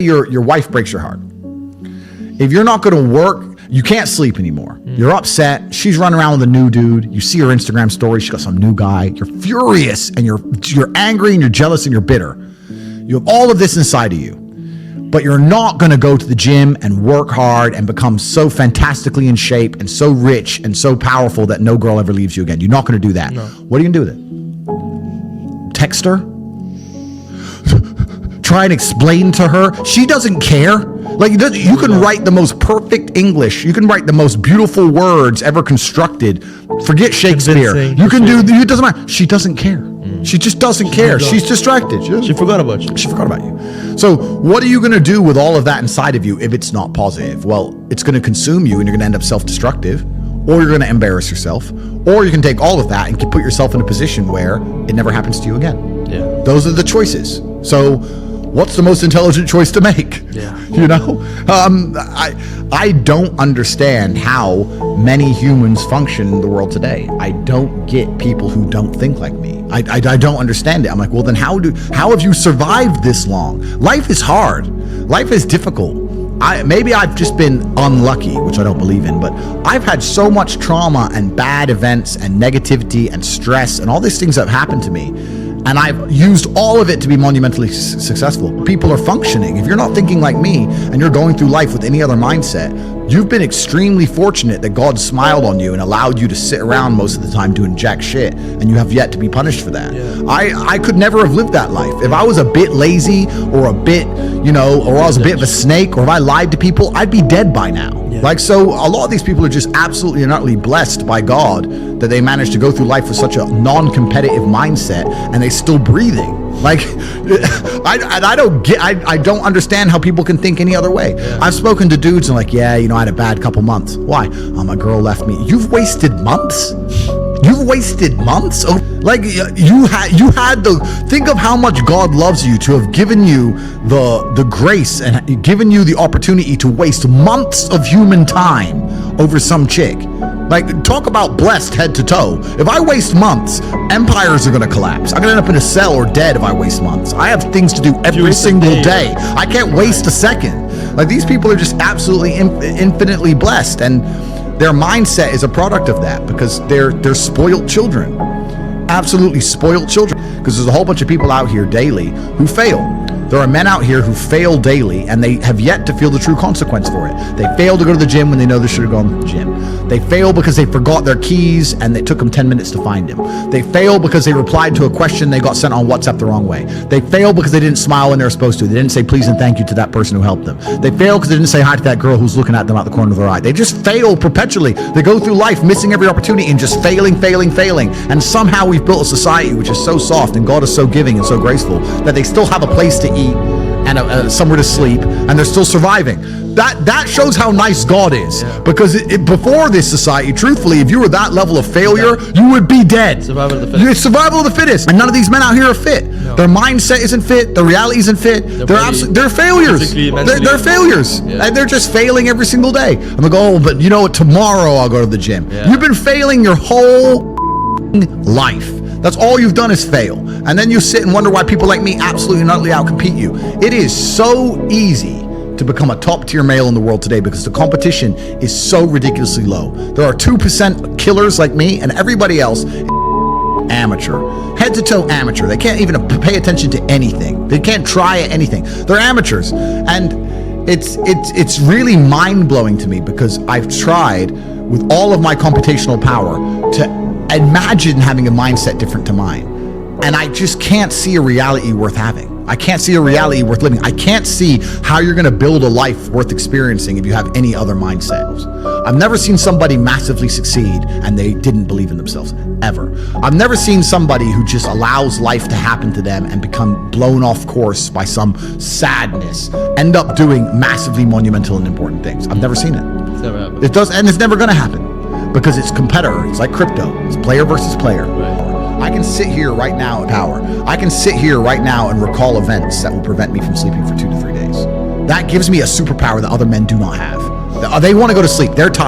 Your wife breaks your heart. If you're not going to work, you can't sleep anymore. You're upset. She's running around with a new dude. You see her Instagram story. She got some new guy. You're furious and you're angry and you're jealous and you're bitter. You have all of this inside of you, but you're not going to go to the gym and work hard and become so fantastically in shape and so rich and so powerful that no girl ever leaves you again. You're not going to do that. No. What are you going to do with it? Text her? Try and explain to her. She doesn't care. Like, you can write the most perfect English. You can write the most beautiful words ever constructed. Forget Shakespeare. You can do, it doesn't matter. She doesn't care. She just doesn't care. She's distracted. She forgot about you. She forgot about you. So what are you going to do with all of that inside of you if it's not positive? Well, it's going to consume you and you're going to end up self-destructive, or you're going to embarrass yourself, or you can take all of that and put yourself in a position where it never happens to you again. Yeah. Those are the choices. So what's the most intelligent choice to make? Yeah. You know, I don't understand how many humans function in the world today. I don't get people who don't think like me. I don't understand it. I'm like, well, then how have you survived this long? Life is hard. Life is difficult. Maybe I've just been unlucky, which I don't believe in, but I've had so much trauma and bad events and negativity and stress and all these things that have happened to me. And I've used all of it to be monumentally successful. People are functioning. If you're not thinking like me and you're going through life with any other mindset, you've been extremely fortunate that God smiled on you and allowed you to sit around most of the time doing jack shit, and you have yet to be punished for that. Yeah. I could never have lived that life. If I was a bit lazy or a bit, or I was a bit of a snake, or if I lied to people, I'd be dead by now. Yeah. Like, so a lot of these people are just absolutely and utterly blessed by God that they managed to go through life with such a non-competitive mindset and they still breathing. Like, I don't understand how people can think any other way. Yeah. I've spoken to dudes and like, yeah, I had a bad couple months. Why? Oh, my girl left me. You've wasted months? You've wasted months? Oh, like you had think of how much God loves you to have given you the grace and given you the opportunity to waste months of human time over some chick. Like, talk about blessed head to toe. If I waste months, empires are going to collapse. I'm going to end up in a cell or dead if I waste months. I have things to do every single day. I can't waste a second. Like, these people are just absolutely infinitely blessed, and their mindset is a product of that because they're spoiled children. Absolutely spoiled children. Because there's a whole bunch of people out here daily who fail. There are men out here who fail daily and they have yet to feel the true consequence for it. They fail to go to the gym when they know they should have gone to the gym. They fail because they forgot their keys and it took them 10 minutes to find them. They fail because they replied to a question they got sent on WhatsApp the wrong way. They fail because they didn't smile when they were supposed to. They didn't say please and thank you to that person who helped them. They fail because they didn't say hi to that girl who's looking at them out the corner of their eye. They just fail perpetually. They go through life missing every opportunity and just failing. And somehow we've built a society which is so soft and God is so giving and so graceful that they still have a place to eat and somewhere to sleep, and they're still surviving. That shows how nice God is. Yeah. Because before this society, truthfully, if you were that level of failure, you would be dead. Survival of the fittest. You're survival of the fittest. And none of these men out here are fit. No. Their mindset isn't fit. Their reality isn't fit. They're failures. They're failures. Yeah. And they're just failing every single day. And they go, oh, but tomorrow I'll go to the gym. Yeah. You've been failing your whole life. That's all you've done is fail. And then you sit and wonder why people like me absolutely and utterly outcompete you. It is so easy to become a top tier male in the world today because the competition is so ridiculously low. There are 2% killers like me, and everybody else is amateur. Head to toe amateur. They can't even pay attention to anything. They can't try at anything. They're amateurs. And it's really mind-blowing to me because I've tried with all of my computational power to imagine having a mindset different to mine, and I just can't see a reality worth having. I can't see a reality worth living. I can't see how you're going to build a life worth experiencing if you have any other mindset. I've never seen somebody massively succeed and they didn't believe in themselves, ever. I've never seen somebody who just allows life to happen to them and become blown off course by some sadness, end up doing massively monumental and important things. I've never seen it. It's never happened. It does, and it's never going to happen. Because it's competitor. It's like crypto. It's player versus player. Right. I can sit here right now in power. I can sit here right now and recall events that will prevent me from sleeping for 2 to 3 days. That gives me a superpower that other men do not have. They want to go to sleep. They're tired.